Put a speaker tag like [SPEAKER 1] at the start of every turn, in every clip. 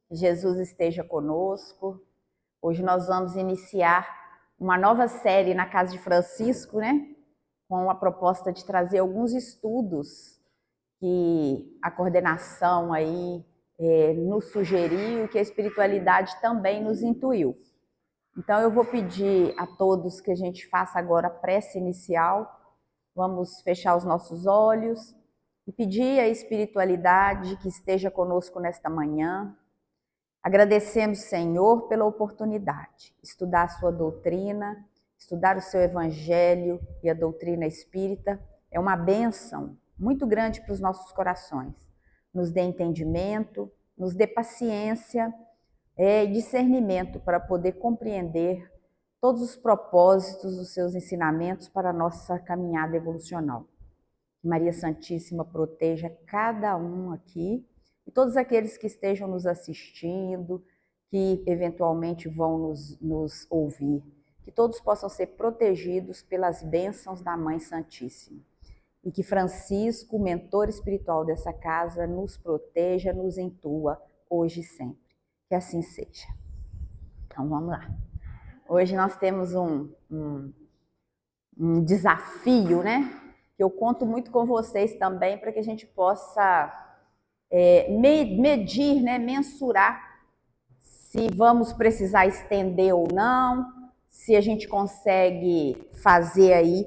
[SPEAKER 1] que Jesus esteja conosco. Hoje nós vamos iniciar uma nova série na Casa de Francisco, né? Com a proposta de trazer alguns estudos que a coordenação aí nos sugeriu e que a espiritualidade também nos intuiu. Então eu vou pedir a todos que a gente faça agora a prece inicial. Vamos fechar os nossos olhos e pedir à espiritualidade que esteja conosco nesta manhã. Agradecemos, Senhor, pela oportunidade de estudar a sua doutrina, estudar o seu evangelho e a doutrina espírita. É uma bênção muito grande para os nossos corações. Nos dê entendimento, nos dê paciência e discernimento para poder compreender todos os propósitos dos seus ensinamentos para a nossa caminhada evolucional. Maria Santíssima proteja cada um aqui e todos aqueles que estejam nos assistindo, que eventualmente vão nos ouvir. Que todos possam ser protegidos pelas bênçãos da Mãe Santíssima. E que Francisco, o mentor espiritual dessa casa, nos proteja, nos intua hoje e sempre. Que assim seja. Então vamos lá. Hoje nós temos um desafio, né? Que eu conto muito com vocês também, para que a gente possa medir, né? Mensurar se vamos precisar estender ou não, se a gente consegue fazer aí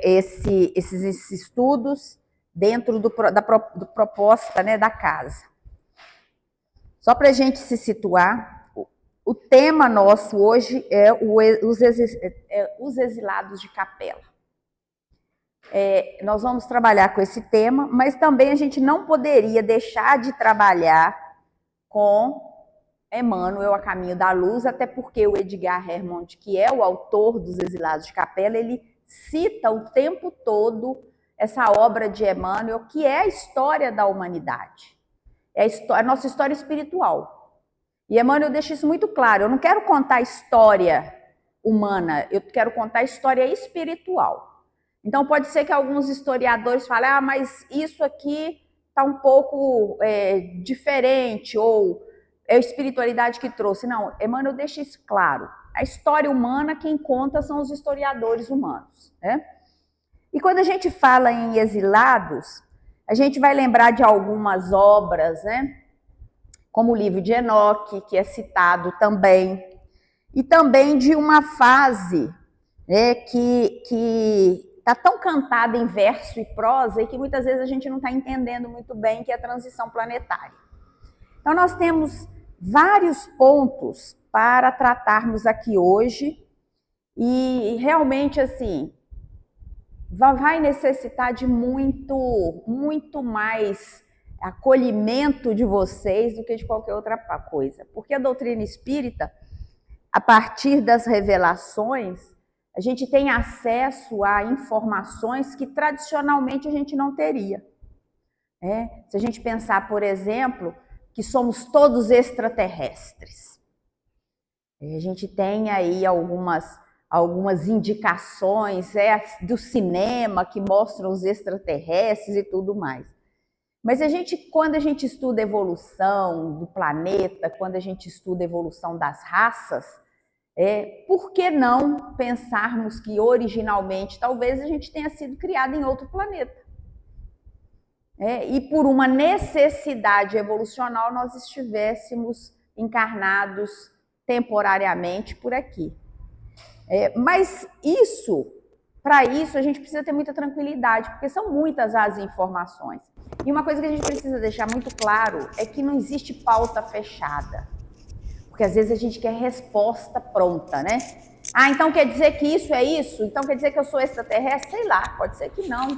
[SPEAKER 1] esses estudos dentro da proposta, né, da casa. Só para a gente se situar, o tema nosso hoje é os exilados de capela. Nós vamos trabalhar com esse tema, mas também a gente não poderia deixar de trabalhar com Emmanuel, a Caminho da Luz, até porque o Edgar Hermond, que é o autor dos Exilados de Capela, ele cita o tempo todo essa obra de Emmanuel, que é a história da humanidade, é a nossa história espiritual. E Emmanuel deixa isso muito claro: eu não quero contar a história humana, eu quero contar a história espiritual. Então pode ser que alguns historiadores falem, mas isso aqui está um pouco diferente, ou é a espiritualidade que trouxe. Não, Emmanuel deixa isso claro. A história humana, quem conta são os historiadores humanos, né? E quando a gente fala em exilados, a gente vai lembrar de algumas obras, né? Como o livro de Enoque, que é citado também, e também de uma fase, né, que está tão cantada em verso e prosa e que muitas vezes a gente não está entendendo muito bem, que é a transição planetária. Então nós temos vários pontos para tratarmos aqui hoje e realmente assim vai necessitar de muito mais acolhimento de vocês do que de qualquer outra coisa, porque a doutrina espírita, a partir das revelações, a gente tem acesso a informações que tradicionalmente a gente não teria. Se a gente pensar, por exemplo, que somos todos extraterrestres, a gente tem aí algumas indicações do cinema que mostram os extraterrestres e tudo mais. Mas quando a gente estuda a evolução do planeta, quando a gente estuda a evolução das raças, por que não pensarmos que originalmente talvez a gente tenha sido criado em outro planeta? E por uma necessidade evolucional nós estivéssemos encarnados temporariamente por aqui. Mas para isso a gente precisa ter muita tranquilidade, porque são muitas as informações. E uma coisa que a gente precisa deixar muito claro é que não existe pauta fechada. Porque às vezes a gente quer resposta pronta, né? Então quer dizer que isso é isso? Então quer dizer que eu sou extraterrestre? Sei lá, pode ser que não.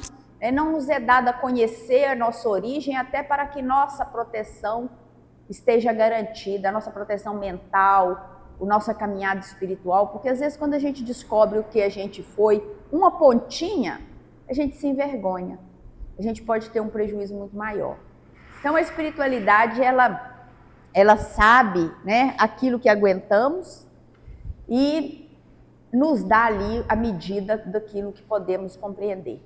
[SPEAKER 1] Não nos é dado a conhecer a nossa origem, até para que nossa proteção esteja garantida, a nossa proteção mental, a nossa caminhada espiritual, porque às vezes quando a gente descobre o que a gente foi, uma pontinha, a gente se envergonha. A gente pode ter um prejuízo muito maior. Então a espiritualidade, ela sabe, né, aquilo que aguentamos e nos dá ali a medida daquilo que podemos compreender.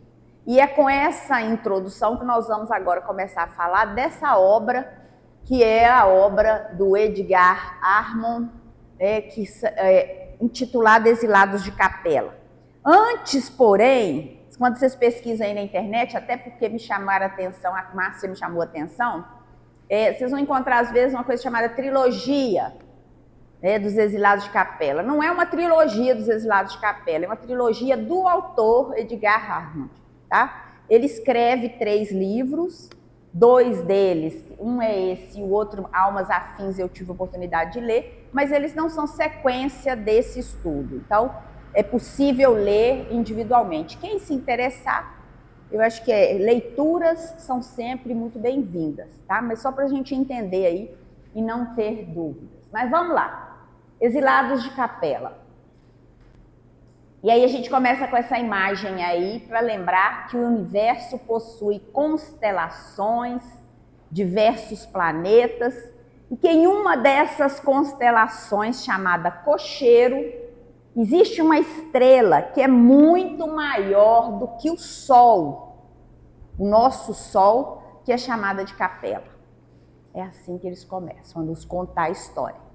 [SPEAKER 1] E é com essa introdução que nós vamos agora começar a falar dessa obra que é a obra do Edgar Armond, intitulada Exilados de Capela. Antes, porém, quando vocês pesquisam aí na internet, até porque me chamaram a atenção, a Márcia me chamou a atenção, vocês vão encontrar às vezes uma coisa chamada trilogia, dos Exilados de Capela. Não é uma trilogia dos Exilados de Capela, é uma trilogia do autor Edgar Armond, tá? Ele escreve 3 livros, 2 deles, um é esse e o outro, Almas Afins, eu tive a oportunidade de ler, mas eles não são sequência desse estudo. Então, é possível ler individualmente. Quem se interessar, eu acho que leituras são sempre muito bem-vindas, tá? Mas só para a gente entender aí e não ter dúvidas. Mas vamos lá. Exilados de Capela. E aí a gente começa com essa imagem aí para lembrar que o universo possui constelações, diversos planetas, e que em uma dessas constelações, chamada Cocheiro, existe uma estrela que é muito maior do que o Sol, o nosso Sol, que é chamada de Capela. É assim que eles começam a nos contar a história.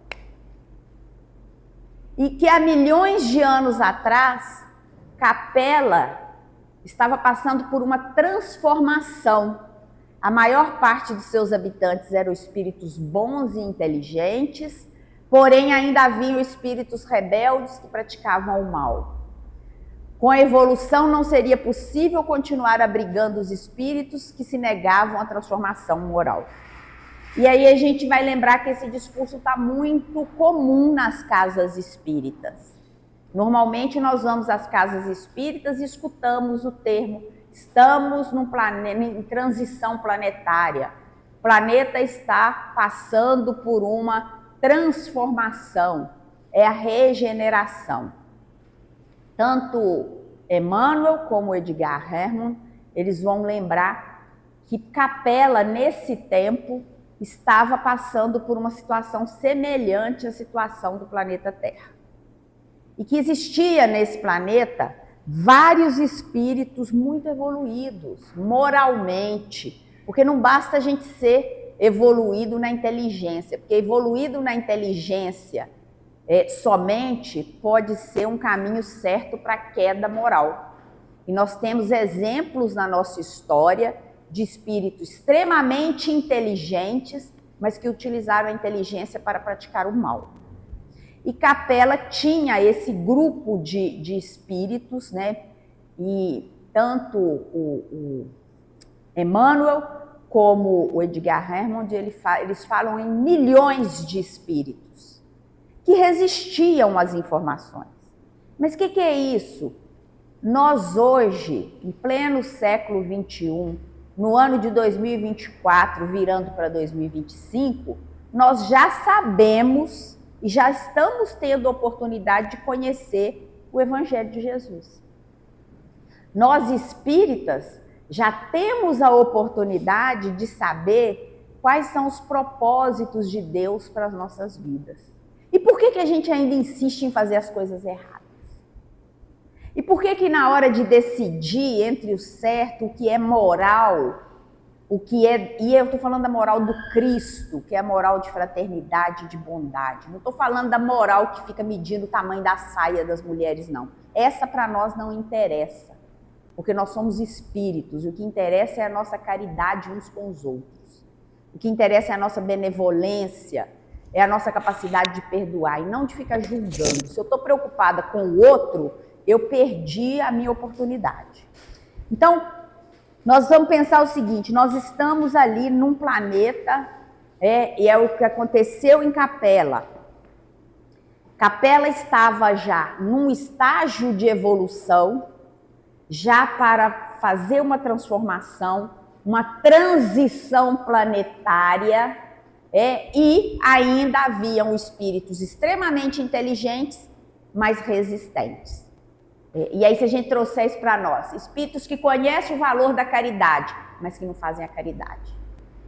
[SPEAKER 1] E que há milhões de anos atrás, Capela estava passando por uma transformação. A maior parte dos seus habitantes eram espíritos bons e inteligentes, porém ainda haviam espíritos rebeldes que praticavam o mal. Com a evolução não seria possível continuar abrigando os espíritos que se negavam à transformação moral. E aí a gente vai lembrar que esse discurso está muito comum nas casas espíritas. Normalmente nós vamos às casas espíritas e escutamos o termo: estamos em transição planetária. O planeta está passando por uma transformação, é a regeneração. Tanto Emmanuel como Edgar Armond, eles vão lembrar que Capela, nesse tempo, estava passando por uma situação semelhante à situação do planeta Terra. E que existia nesse planeta vários espíritos muito evoluídos, moralmente, porque não basta a gente ser evoluído na inteligência, porque evoluído na inteligência somente pode ser um caminho certo para a queda moral. E nós temos exemplos na nossa história de espíritos extremamente inteligentes, mas que utilizaram a inteligência para praticar o mal. E Capela tinha esse grupo de espíritos, né? E tanto o Emmanuel como o Edgar Armond, eles falam em milhões de espíritos que resistiam às informações. Mas o que é isso? Nós hoje, em pleno século XXI, no ano de 2024, virando para 2025, nós já sabemos e já estamos tendo a oportunidade de conhecer o Evangelho de Jesus. Nós espíritas já temos a oportunidade de saber quais são os propósitos de Deus para as nossas vidas. E por que a gente ainda insiste em fazer as coisas erradas? E por que na hora de decidir entre o certo, o que é moral, e eu estou falando da moral do Cristo, que é a moral de fraternidade e de bondade. Não estou falando da moral que fica medindo o tamanho da saia das mulheres, não. Essa para nós não interessa, porque nós somos espíritos, e o que interessa é a nossa caridade uns com os outros. O que interessa é a nossa benevolência, é a nossa capacidade de perdoar, e não de ficar julgando. Se eu estou preocupada com o outro, eu perdi a minha oportunidade. Então, nós vamos pensar o seguinte: nós estamos ali num planeta, e é o que aconteceu em Capela. Capela estava já num estágio de evolução, já para fazer uma transformação, uma transição planetária, e ainda haviam espíritos extremamente inteligentes, mas resistentes. E aí, se a gente trouxer isso para nós, espíritos que conhecem o valor da caridade, mas que não fazem a caridade.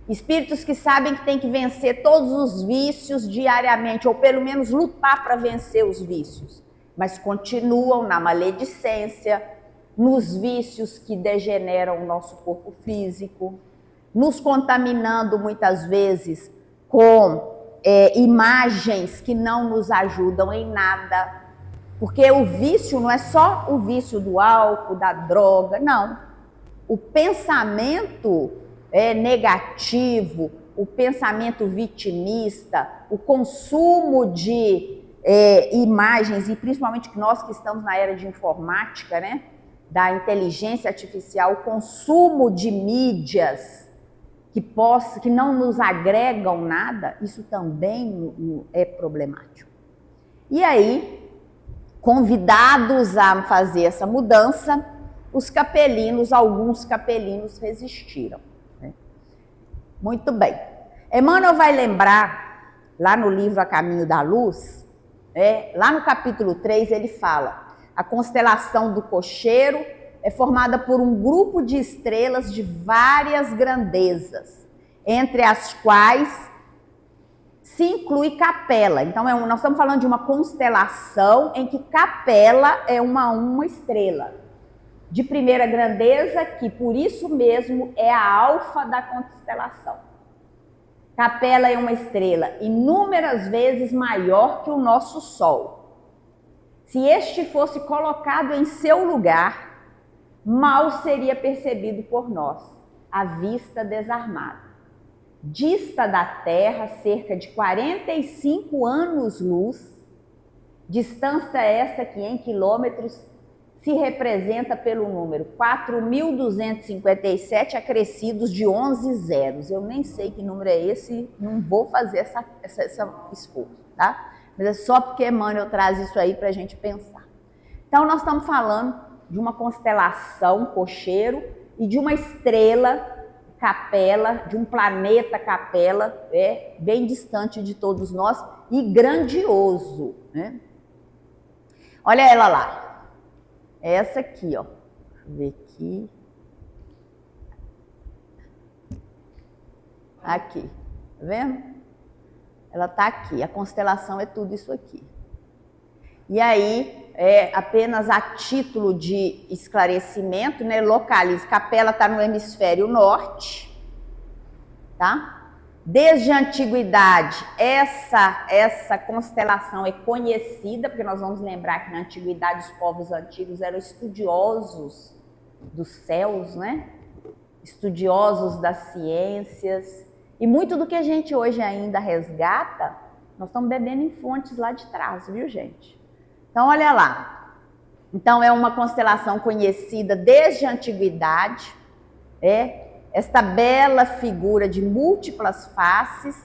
[SPEAKER 1] Espíritos que sabem que tem que vencer todos os vícios diariamente, ou pelo menos lutar para vencer os vícios, mas continuam na maledicência, nos vícios que degeneram o nosso corpo físico, nos contaminando muitas vezes com imagens que não nos ajudam em nada. Porque o vício não é só o vício do álcool, da droga, não. O pensamento negativo, o pensamento vitimista, o consumo de imagens, e principalmente nós que estamos na era de informática, né, da inteligência artificial, o consumo de mídias que não nos agregam nada, isso também é problemático. E aí, convidados a fazer essa mudança, alguns capelinos resistiram. Né? Muito bem. Emmanuel vai lembrar, lá no livro A Caminho da Luz, lá no capítulo 3 ele fala, a constelação do cocheiro é formada por um grupo de estrelas de várias grandezas, entre as quais se inclui Capela. Então, nós estamos falando de uma constelação em que Capela é uma estrela de primeira grandeza, que por isso mesmo é a alfa da constelação. Capela é uma estrela inúmeras vezes maior que o nosso Sol. Se este fosse colocado em seu lugar, mal seria percebido por nós, à vista desarmada. Dista da Terra cerca de 45 anos-luz, distância esta que em quilômetros se representa pelo número 4.257 acrescidos de 11 zeros. Eu nem sei que número é esse, não vou fazer esse esforço, tá? Mas é só porque Emmanuel traz isso aí para a gente pensar. Então, nós estamos falando de uma constelação cocheiro e de uma estrela Capela, de um planeta Capela, bem distante de todos nós e grandioso, né? Olha ela lá, essa aqui, ó, deixa eu ver aqui, aqui, tá vendo? Ela tá aqui, a constelação é tudo isso aqui. E aí, apenas a título de esclarecimento, né, localiza, Capela está no hemisfério norte, tá? Desde a antiguidade, essa constelação é conhecida, porque nós vamos lembrar que na antiguidade os povos antigos eram estudiosos dos céus, né? Estudiosos das ciências, e muito do que a gente hoje ainda resgata, nós estamos bebendo em fontes lá de trás, viu, gente? Então, olha lá. Então, é uma constelação conhecida desde a antiguidade. Esta bela figura de múltiplas faces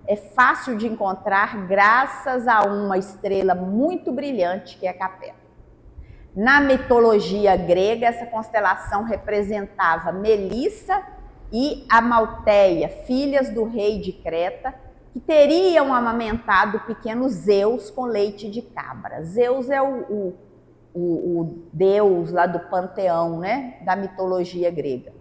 [SPEAKER 1] é fácil de encontrar graças a uma estrela muito brilhante, que é a Capela. Na mitologia grega, essa constelação representava Melissa e Amalteia, filhas do rei de Creta, que teriam amamentado o pequeno Zeus com leite de cabra. Zeus é o deus lá do panteão, né, da mitologia grega.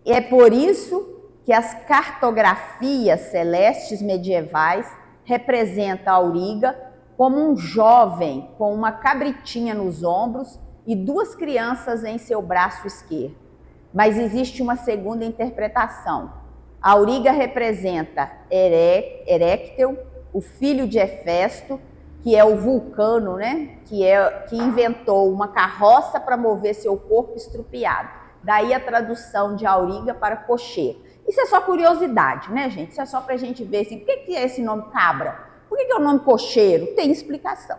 [SPEAKER 1] E é por isso que as cartografias celestes medievais representam Auriga como um jovem com uma cabritinha nos ombros e duas crianças em seu braço esquerdo. Mas existe uma segunda interpretação. Auriga representa Erécteo, o filho de Hefesto, que é o Vulcano, né? Que inventou uma carroça para mover seu corpo estrupiado. Daí a tradução de Auriga para cocheiro. Isso é só curiosidade, né, gente? Isso é só para a gente ver assim, por que é esse nome cabra? Por que é o nome cocheiro? Tem explicação.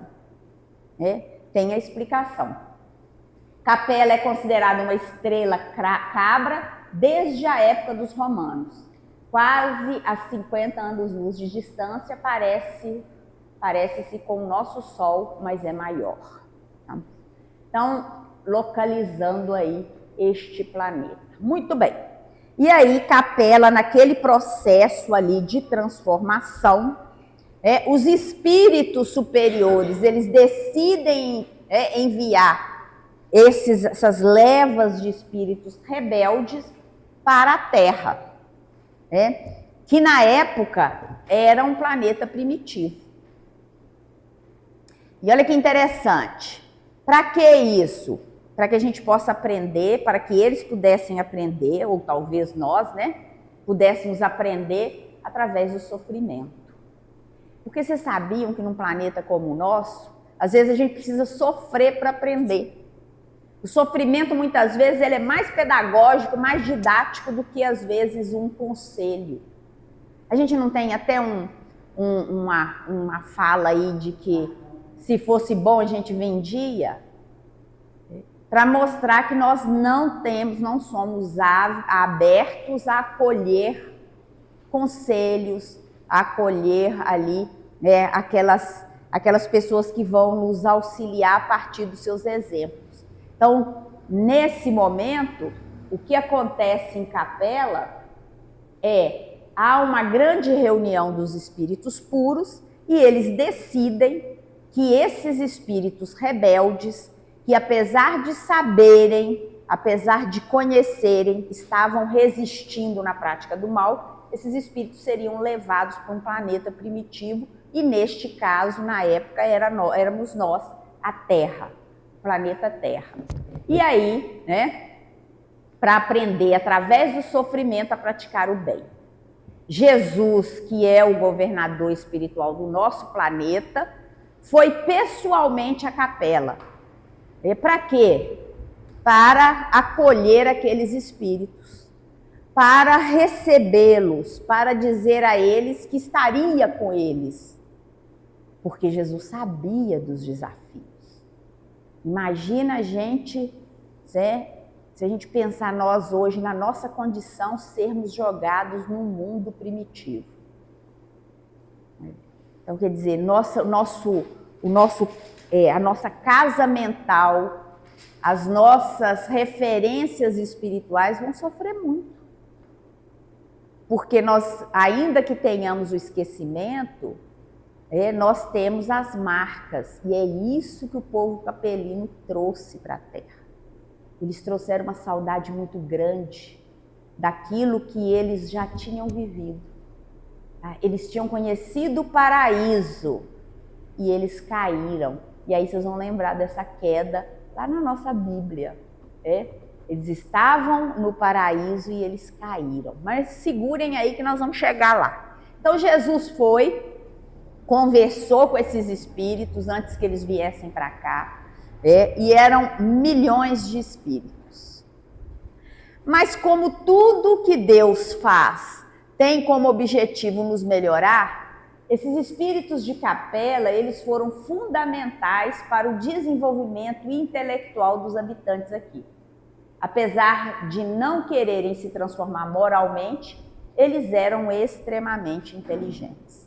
[SPEAKER 1] Tem a explicação. Capela é considerada uma estrela cabra desde a época dos romanos. Quase a 50 anos-luz de distância, parece-se com o nosso Sol, mas é maior. Tá? Então, localizando aí este planeta. Muito bem. E aí, Capela, naquele processo ali de transformação, os espíritos superiores, eles decidem enviar essas levas de espíritos rebeldes para a Terra. Que na época era um planeta primitivo. E olha que interessante, para que isso? Para que a gente possa aprender, para que eles pudessem aprender, ou talvez nós, né, pudéssemos aprender através do sofrimento. Porque vocês sabiam que num planeta como o nosso, às vezes a gente precisa sofrer para aprender. O sofrimento, muitas vezes, ele é mais pedagógico, mais didático do que, às vezes, um conselho. A gente não tem até uma fala aí de que se fosse bom a gente vendia? Para mostrar que nós não somos abertos a acolher conselhos, a acolher ali aquelas pessoas que vão nos auxiliar a partir dos seus exemplos. Então, nesse momento, o que acontece em capela há uma grande reunião dos espíritos puros e eles decidem que esses espíritos rebeldes, que apesar de saberem, apesar de conhecerem, estavam resistindo na prática do mal, esses espíritos seriam levados para um planeta primitivo e, neste caso, na época, éramos nós, a Terra. Planeta Terra. E aí, para aprender através do sofrimento a praticar o bem. Jesus, que é o governador espiritual do nosso planeta, foi pessoalmente à capela. Para quê? Para acolher aqueles espíritos, para recebê-los, para dizer a eles que estaria com eles, porque Jesus sabia dos desafios. Imagina a gente, se a gente pensar nós hoje, na nossa condição, sermos jogados num mundo primitivo. Então, quer dizer, a nossa casa mental, as nossas referências espirituais vão sofrer muito. Porque nós, ainda que tenhamos o esquecimento, nós temos as marcas, e é isso que o povo capelino trouxe para a Terra. Eles trouxeram uma saudade muito grande daquilo que eles já tinham vivido. Eles tinham conhecido o paraíso e eles caíram. E aí vocês vão lembrar dessa queda lá na nossa Bíblia. Eles estavam no paraíso e eles caíram. Mas segurem aí que nós vamos chegar lá. Então Jesus conversou com esses espíritos antes que eles viessem para cá, e eram milhões de espíritos. Mas como tudo que Deus faz tem como objetivo nos melhorar, esses espíritos de capela, eles foram fundamentais para o desenvolvimento intelectual dos habitantes aqui. Apesar de não quererem se transformar moralmente, eles eram extremamente inteligentes.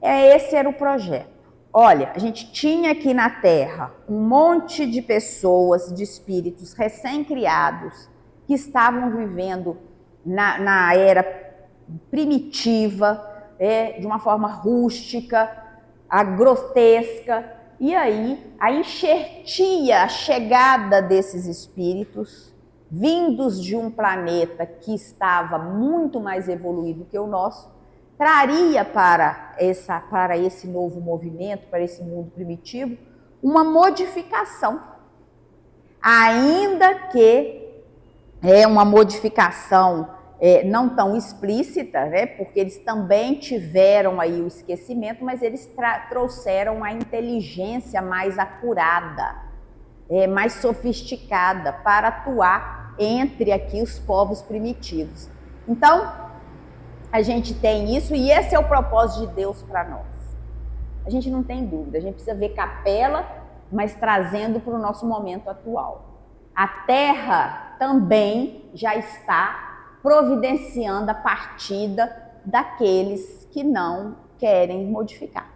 [SPEAKER 1] Esse era o projeto. Olha, a gente tinha aqui na Terra um monte de pessoas, de espíritos recém-criados, que estavam vivendo na era primitiva, de uma forma rústica, grotesca. E aí, a enxertia, a chegada desses espíritos, vindos de um planeta que estava muito mais evoluído que o nosso, traria para esse novo movimento, para esse mundo primitivo, uma modificação. Ainda que uma modificação não tão explícita, porque eles também tiveram aí o esquecimento, mas eles trouxeram a inteligência mais acurada, mais sofisticada, para atuar entre aqui os povos primitivos. Então, a gente tem isso e esse é o propósito de Deus para nós. A gente não tem dúvida, a gente precisa ver capela, mas trazendo para o nosso momento atual. A Terra também já está providenciando a partida daqueles que não querem modificar.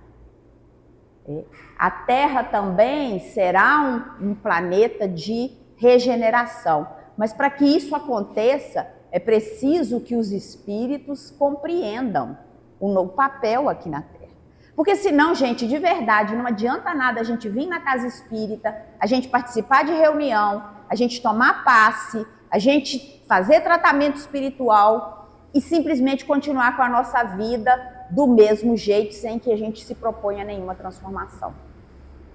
[SPEAKER 1] A Terra também será um planeta de regeneração, mas para que isso aconteça, é preciso que os espíritos compreendam o novo papel aqui na Terra. Porque senão, gente, de verdade, não adianta nada a gente vir na casa espírita, a gente participar de reunião, a gente tomar passe, a gente fazer tratamento espiritual e simplesmente continuar com a nossa vida do mesmo jeito, sem que a gente se proponha nenhuma transformação.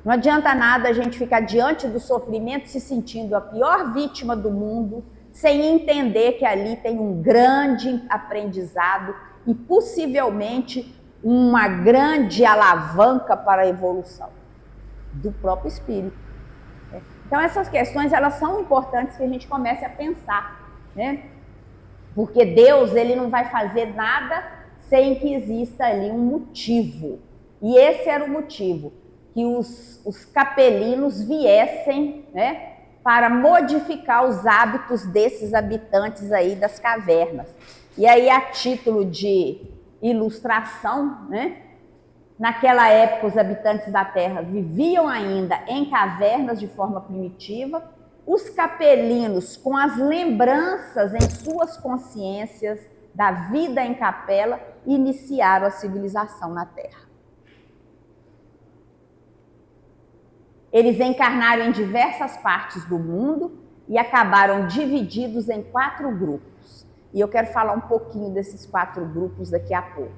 [SPEAKER 1] Não adianta nada a gente ficar diante do sofrimento se sentindo a pior vítima do mundo, sem entender que ali tem um grande aprendizado e possivelmente uma grande alavanca para a evolução do próprio espírito. Então essas questões, elas são importantes que a gente comece a pensar, né? Porque Deus, ele não vai fazer nada sem que exista ali um motivo. E esse era o motivo, que os capelinos viessem, né, para modificar os hábitos desses habitantes aí das cavernas. E aí, a título de ilustração, né, naquela época os habitantes da Terra viviam ainda em cavernas de forma primitiva. Os capelinos, com as lembranças em suas consciências da vida em capela, iniciaram a civilização na Terra. Eles encarnaram em diversas partes do mundo e acabaram divididos em 4 grupos. E eu quero falar um pouquinho desses 4 grupos daqui a pouco.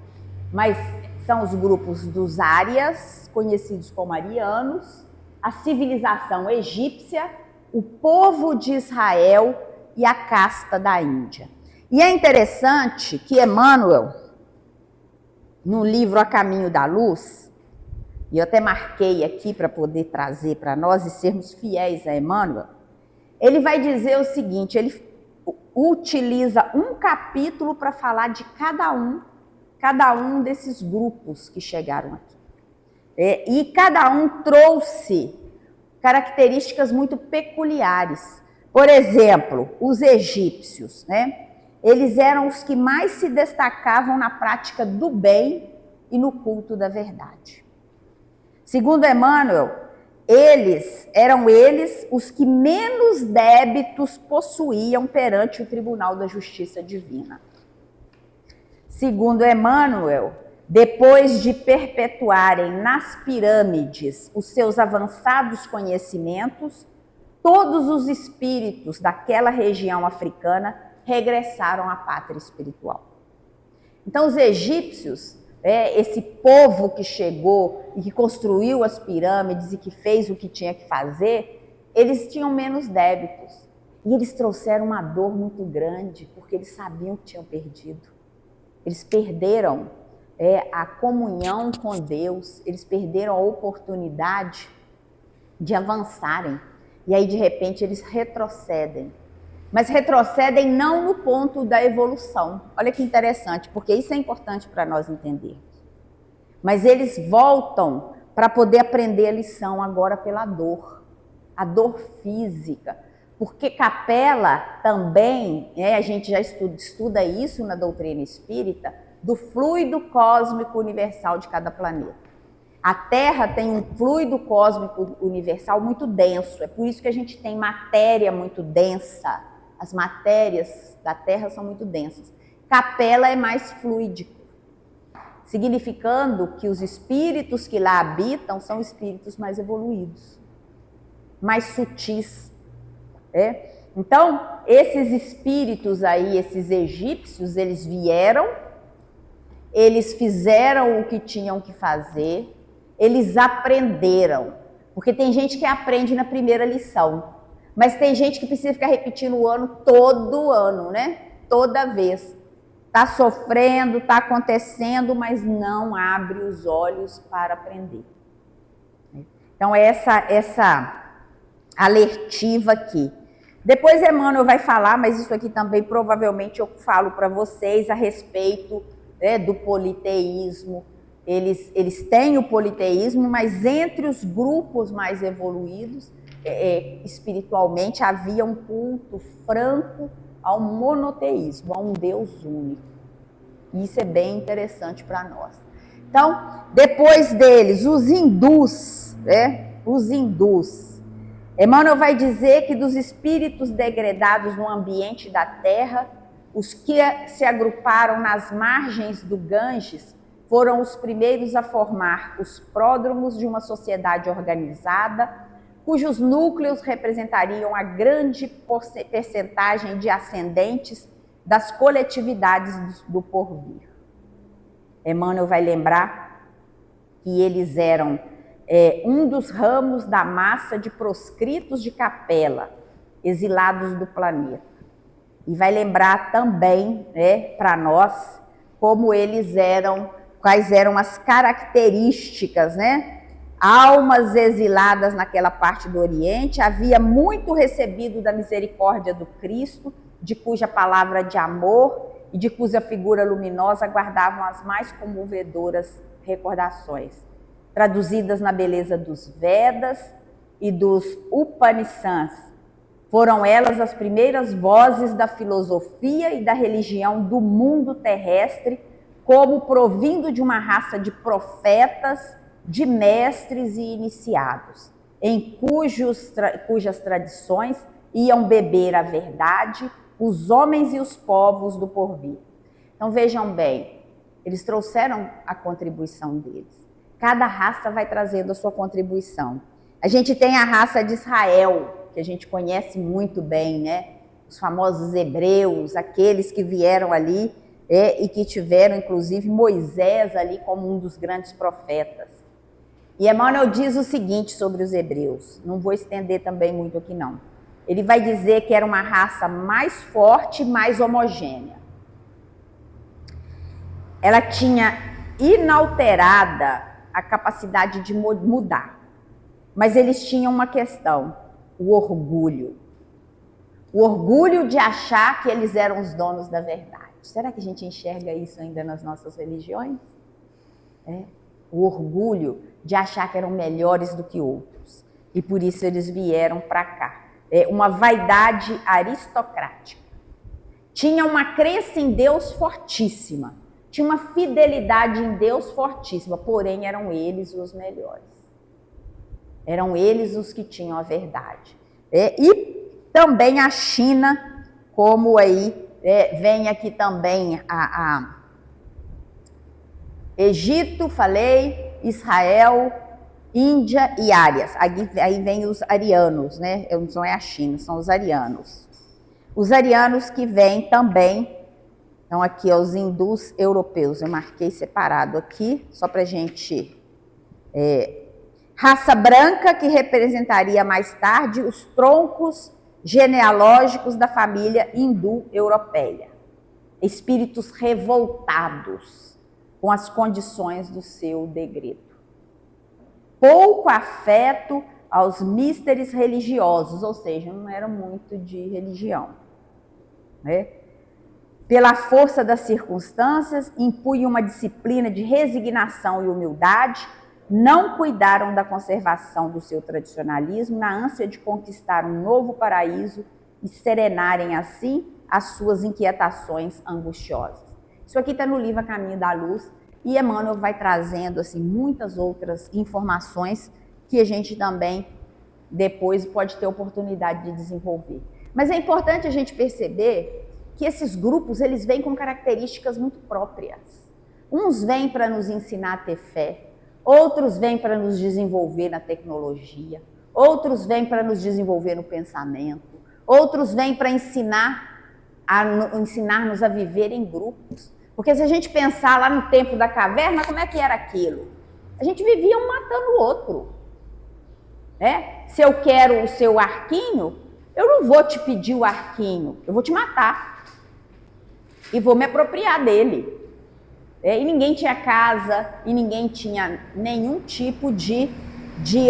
[SPEAKER 1] Mas são os grupos dos Árias, conhecidos como arianos, a civilização egípcia, o povo de Israel e a casta da Índia. E é interessante que Emmanuel, no livro A Caminho da Luz, e eu até marquei aqui para poder trazer para nós e sermos fiéis a Emmanuel, ele vai dizer o seguinte, ele utiliza um capítulo para falar de cada um desses grupos que chegaram aqui. E cada um trouxe características muito peculiares. Por exemplo, os egípcios, né? Eles eram os que mais se destacavam na prática do bem e no culto da verdade. Segundo Emmanuel, eram eles os que menos débitos possuíam perante o Tribunal da Justiça Divina. Segundo Emmanuel, depois de perpetuarem nas pirâmides os seus avançados conhecimentos, todos os espíritos daquela região africana regressaram à pátria espiritual. Então, os egípcios, esse povo que chegou e que construiu as pirâmides e que fez o que tinha que fazer, eles tinham menos débitos. E eles trouxeram uma dor muito grande, porque eles sabiam que tinham perdido. Eles perderam a comunhão com Deus, eles perderam a oportunidade de avançarem. E aí, de repente, eles retrocedem. Mas retrocedem não no ponto da evolução. Olha que interessante, porque isso é importante para nós entendermos. Mas eles voltam para poder aprender a lição agora pela dor. A dor física. Porque capela também, a gente já estuda isso na doutrina espírita, do fluido cósmico universal de cada planeta. A Terra tem um fluido cósmico universal muito denso, é por isso que a gente tem matéria muito densa. As matérias da Terra são muito densas. Capela é mais fluídico, significando que os espíritos que lá habitam são espíritos mais evoluídos, mais sutis. Então, esses espíritos aí, esses egípcios, eles vieram, eles fizeram o que tinham que fazer, eles aprenderam. Porque tem gente que aprende na primeira lição, mas tem gente que precisa ficar repetindo o ano todo ano, né? Toda vez. Está sofrendo, está acontecendo, mas não abre os olhos para aprender. Então, essa alertiva aqui. Depois Emmanuel vai falar, mas isso aqui também provavelmente eu falo para vocês a respeito do politeísmo. Eles têm o politeísmo, mas entre os grupos mais evoluídos, espiritualmente, havia um culto franco ao monoteísmo, a um Deus único. Isso é bem interessante para nós. Então, depois deles, os hindus, Emmanuel vai dizer que dos espíritos degradados no ambiente da Terra, os que se agruparam nas margens do Ganges foram os primeiros a formar os pródromos de uma sociedade organizada, cujos núcleos representariam a grande percentagem de ascendentes das coletividades do porvir. Emmanuel vai lembrar que eles eram um dos ramos da massa de proscritos de capela, exilados do planeta. E vai lembrar também, para nós, como eles eram, quais eram as características, né? Almas exiladas naquela parte do Oriente, havia muito recebido da misericórdia do Cristo, de cuja palavra de amor e de cuja figura luminosa guardavam as mais comovedoras recordações, traduzidas na beleza dos Vedas e dos Upanishads. Foram elas as primeiras vozes da filosofia e da religião do mundo terrestre, como provindo de uma raça de profetas, de mestres e iniciados, em cujas tradições iam beber a verdade os homens e os povos do porvir. Então vejam bem, eles trouxeram a contribuição deles. Cada raça vai trazendo a sua contribuição. A gente tem a raça de Israel, que a gente conhece muito bem, né? Os famosos hebreus, aqueles que vieram ali e que tiveram, inclusive, Moisés ali como um dos grandes profetas. E Emmanuel diz o seguinte sobre os hebreus, não vou estender também muito aqui não. Ele vai dizer que era uma raça mais forte, mais homogênea. Ela tinha inalterada a capacidade de mudar. Mas eles tinham uma questão, o orgulho. O orgulho de achar que eles eram os donos da verdade. Será que a gente enxerga isso ainda nas nossas religiões? O orgulho de achar que eram melhores do que outros. E por isso eles vieram para cá. Uma vaidade aristocrática. Tinha uma crença em Deus fortíssima. Tinha uma fidelidade em Deus fortíssima. Porém, eram eles os melhores. Eram eles os que tinham a verdade. E também a China, como aí vem aqui também a Egito, falei, Israel, Índia e Árias. Aí vem os arianos, né? Não é a China, são os arianos. Os arianos que vêm também, então aqui os hindus europeus, eu marquei separado aqui, só para a gente... raça branca que representaria mais tarde os troncos genealógicos da família hindu-europeia. Espíritos revoltados com as condições do seu degredo. Pouco afeto aos místeres religiosos, ou seja, não era muito de religião. Né? Pela força das circunstâncias, impunham uma disciplina de resignação e humildade, não cuidaram da conservação do seu tradicionalismo na ânsia de conquistar um novo paraíso e serenarem assim as suas inquietações angustiosas. Isso aqui está no livro A Caminho da Luz e Emmanuel vai trazendo assim, muitas outras informações que a gente também depois pode ter oportunidade de desenvolver. Mas é importante a gente perceber que esses grupos eles vêm com características muito próprias. Uns vêm para nos ensinar a ter fé, outros vêm para nos desenvolver na tecnologia, outros vêm para nos desenvolver no pensamento, outros vêm para ensinar-nos a viver em grupos. Porque se a gente pensar lá no tempo da caverna, como é que era aquilo? A gente vivia um matando o outro. Se eu quero o seu arquinho, eu não vou te pedir o arquinho, eu vou te matar. E vou me apropriar dele. E ninguém tinha casa, e ninguém tinha nenhum tipo de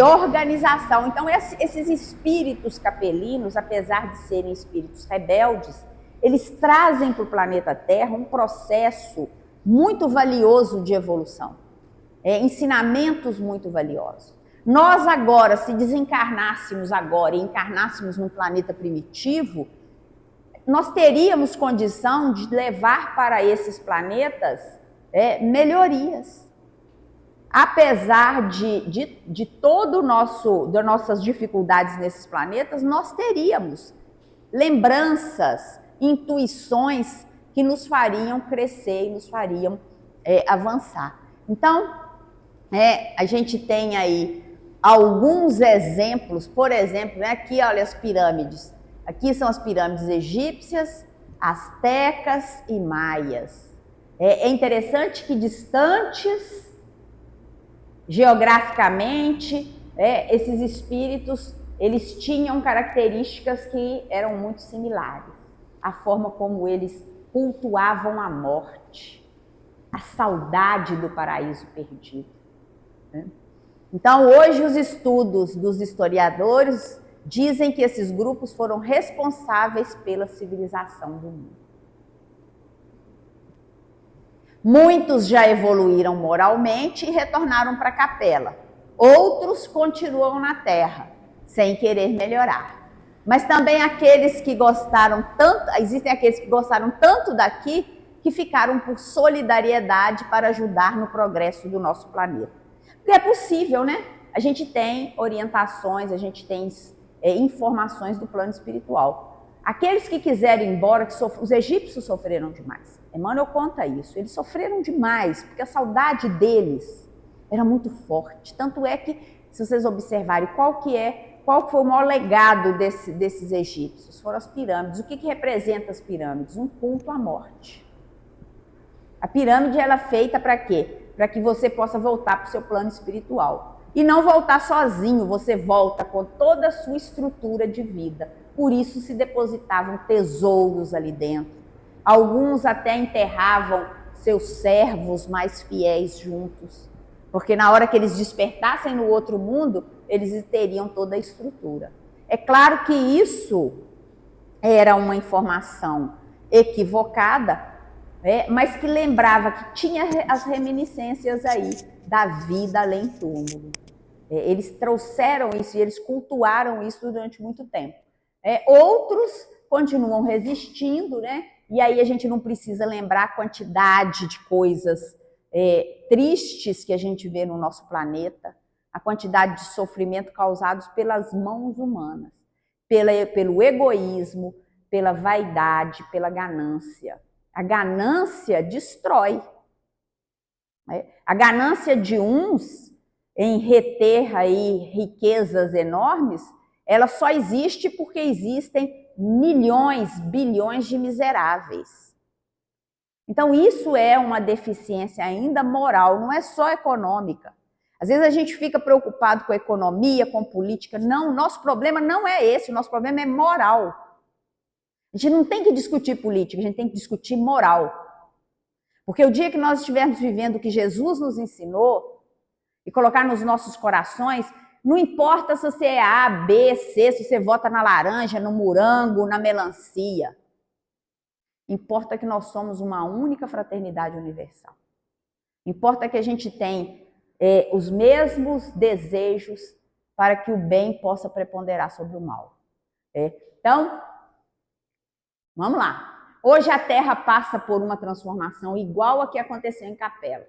[SPEAKER 1] organização. Então, esses espíritos capelinos, apesar de serem espíritos rebeldes, eles trazem para o planeta Terra um processo muito valioso de evolução. Ensinamentos muito valiosos. Nós agora, se desencarnássemos agora e encarnássemos num planeta primitivo, nós teríamos condição de levar para esses planetas melhorias. Apesar de todo das nossas dificuldades nesses planetas, nós teríamos lembranças, intuições que nos fariam crescer e nos fariam avançar. Então, a gente tem aí alguns exemplos, por exemplo, aqui olha as pirâmides. Aqui são as pirâmides egípcias, astecas e maias. É interessante que distantes geograficamente, esses espíritos, eles tinham características que eram muito similares. A forma como eles cultuavam a morte. a saudade do paraíso perdido. Né? Então, hoje, os estudos dos historiadores dizem que esses grupos foram responsáveis pela civilização do mundo. Muitos já evoluíram moralmente e retornaram para a capela. Outros continuam na terra, sem querer melhorar. Mas também aqueles que gostaram tanto, existem aqueles que gostaram tanto daqui que ficaram por solidariedade para ajudar no progresso do nosso planeta. Porque é possível, né? A gente tem orientações, a gente tem informações do plano espiritual. Aqueles que quiserem ir embora, os egípcios sofreram demais. Emmanuel conta isso, eles sofreram demais, porque a saudade deles era muito forte. Tanto é que, se vocês observarem, qual foi o maior legado desses egípcios? Foram as pirâmides. O que representa as pirâmides? Um culto à morte. A pirâmide ela é feita para quê? Para que você possa voltar para o seu plano espiritual. E não voltar sozinho, você volta com toda a sua estrutura de vida. Por isso se depositavam tesouros ali dentro. Alguns até enterravam seus servos mais fiéis juntos. Porque na hora que eles despertassem no outro mundo, eles teriam toda a estrutura. É claro que isso era uma informação equivocada, mas que lembrava que tinha as reminiscências aí da vida além túmulo. Eles trouxeram isso e eles cultuaram isso durante muito tempo. Outros continuam resistindo, né? E aí a gente não precisa lembrar a quantidade de coisas tristes que a gente vê no nosso planeta, a quantidade de sofrimento causados pelas mãos humanas, pelo egoísmo, pela vaidade, pela ganância. A ganância destrói. A ganância de uns em reter aí riquezas enormes, ela só existe porque existem milhões, bilhões de miseráveis. Então isso é uma deficiência ainda moral, não é só econômica. Às vezes a gente fica preocupado com a economia, com política. Não, nosso problema não é esse, o nosso problema é moral. A gente não tem que discutir política, a gente tem que discutir moral. Porque o dia que nós estivermos vivendo o que Jesus nos ensinou e colocar nos nossos corações, não importa se você é A, B, C, se você vota na laranja, no morango, na melancia. Importa que nós somos uma única fraternidade universal. Importa que a gente tem os mesmos desejos para que o bem possa preponderar sobre o mal. Então, vamos lá. Hoje a Terra passa por uma transformação igual a que aconteceu em Capela.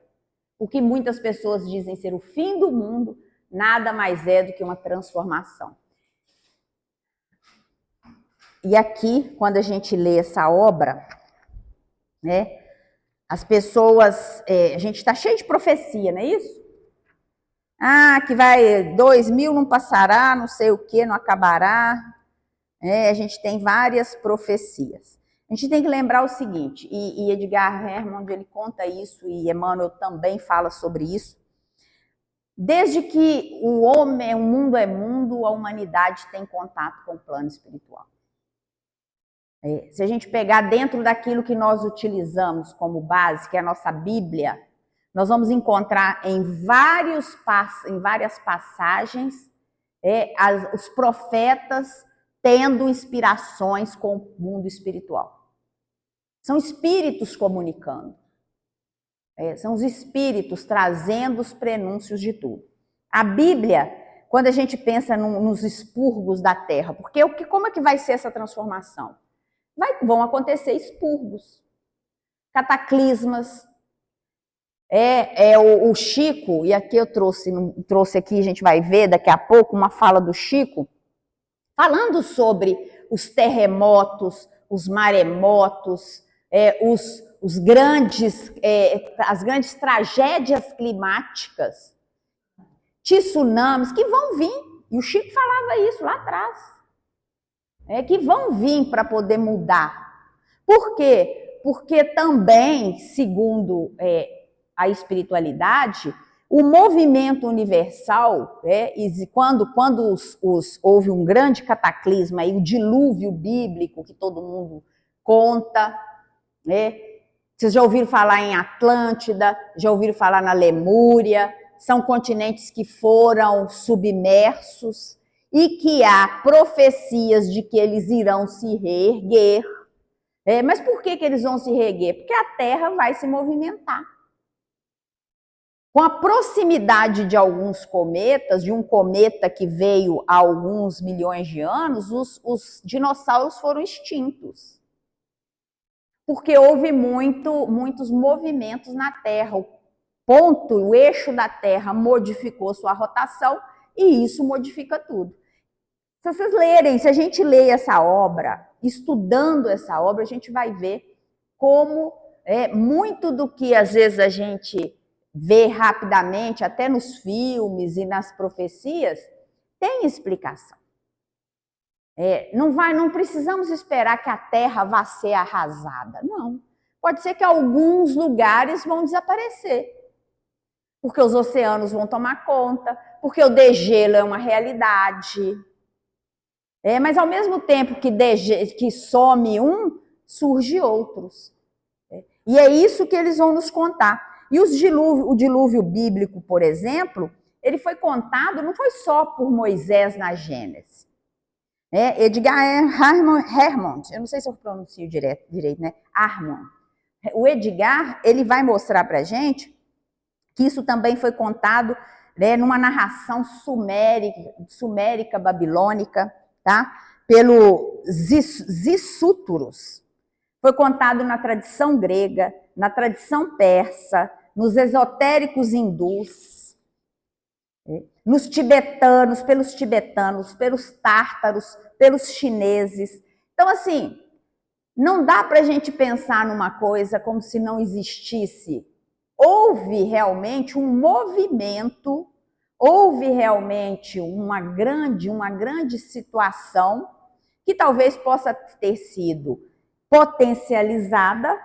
[SPEAKER 1] O que muitas pessoas dizem ser o fim do mundo, nada mais é do que uma transformação. E aqui, quando a gente lê essa obra, né, as pessoas, a gente está cheio de profecia, não é isso? Que vai 2000 não passará, não sei o que, não acabará. A gente tem várias profecias. A gente tem que lembrar o seguinte, e Edgar Hermond, ele conta isso, e Emmanuel também fala sobre isso. Desde que o mundo é mundo, a humanidade tem contato com o plano espiritual. Se a gente pegar dentro daquilo que nós utilizamos como base, que é a nossa Bíblia, nós vamos encontrar em várias passagens os profetas tendo inspirações com o mundo espiritual. São espíritos comunicando. São os espíritos trazendo os prenúncios de tudo. A Bíblia, quando a gente pensa nos expurgos da terra, porque como é que vai ser essa transformação? Vão acontecer expurgos, cataclismas. O Chico, e aqui eu trouxe aqui, a gente vai ver daqui a pouco uma fala do Chico, falando sobre os terremotos, os maremotos, as grandes tragédias climáticas, tsunamis, que vão vir. E o Chico falava isso lá atrás. Que vão vir para poder mudar. Por quê? Porque também, segundo a espiritualidade, o movimento universal, quando houve um grande cataclisma, o dilúvio bíblico que todo mundo conta, Vocês já ouviram falar em Atlântida, já ouviram falar na Lemúria, são continentes que foram submersos e que há profecias de que eles irão se reerguer. Mas por que eles vão se reerguer? Porque a Terra vai se movimentar. Com a proximidade de alguns cometas, de um cometa que veio há alguns milhões de anos, os dinossauros foram extintos. Porque houve muitos movimentos na Terra. O eixo da Terra modificou sua rotação e isso modifica tudo. Se vocês lerem, se a gente ler essa obra, estudando essa obra, a gente vai ver como muito do que às vezes a gente vê rapidamente, até nos filmes e nas profecias, tem explicação. Não precisamos esperar que a Terra vá ser arrasada, não. Pode ser que alguns lugares vão desaparecer, porque os oceanos vão tomar conta, porque o degelo é uma realidade. Mas ao mesmo tempo que some um, surge outros. E é isso que eles vão nos contar. E o dilúvio bíblico, por exemplo, ele foi contado, não foi só por Moisés na Gênesis. Edgar Harmond, eu não sei se eu pronuncio direito, né? Harmond. O Edgar, ele vai mostrar para a gente que isso também foi contado, né, numa narração sumérica babilônica, tá? Pelo Zissúturos. Foi contado na tradição grega, na tradição persa, nos esotéricos hindus, pelos tibetanos, pelos tártaros, pelos chineses. Então, assim, não dá para a gente pensar numa coisa como se não existisse. Houve realmente um movimento, houve realmente uma grande situação que talvez possa ter sido potencializada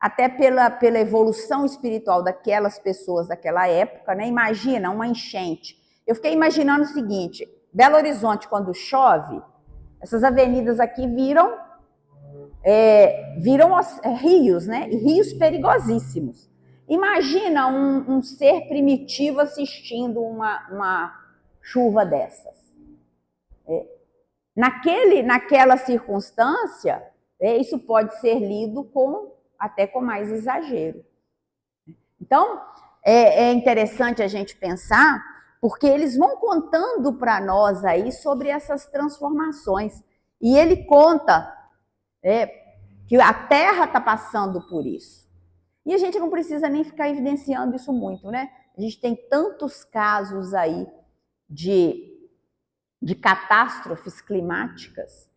[SPEAKER 1] até pela evolução espiritual daquelas pessoas daquela época, né? Imagina uma enchente. Eu fiquei imaginando o seguinte: Belo Horizonte, quando chove, essas avenidas aqui viram rios, né? E rios perigosíssimos. Imagina um ser primitivo assistindo uma chuva dessas. Naquela circunstância, isso pode ser lido até com mais exagero. Então, é interessante a gente pensar, porque eles vão contando para nós aí sobre essas transformações. E ele conta que a Terra está passando por isso. E a gente não precisa nem ficar evidenciando isso muito, né? A gente tem tantos casos aí de catástrofes climáticas,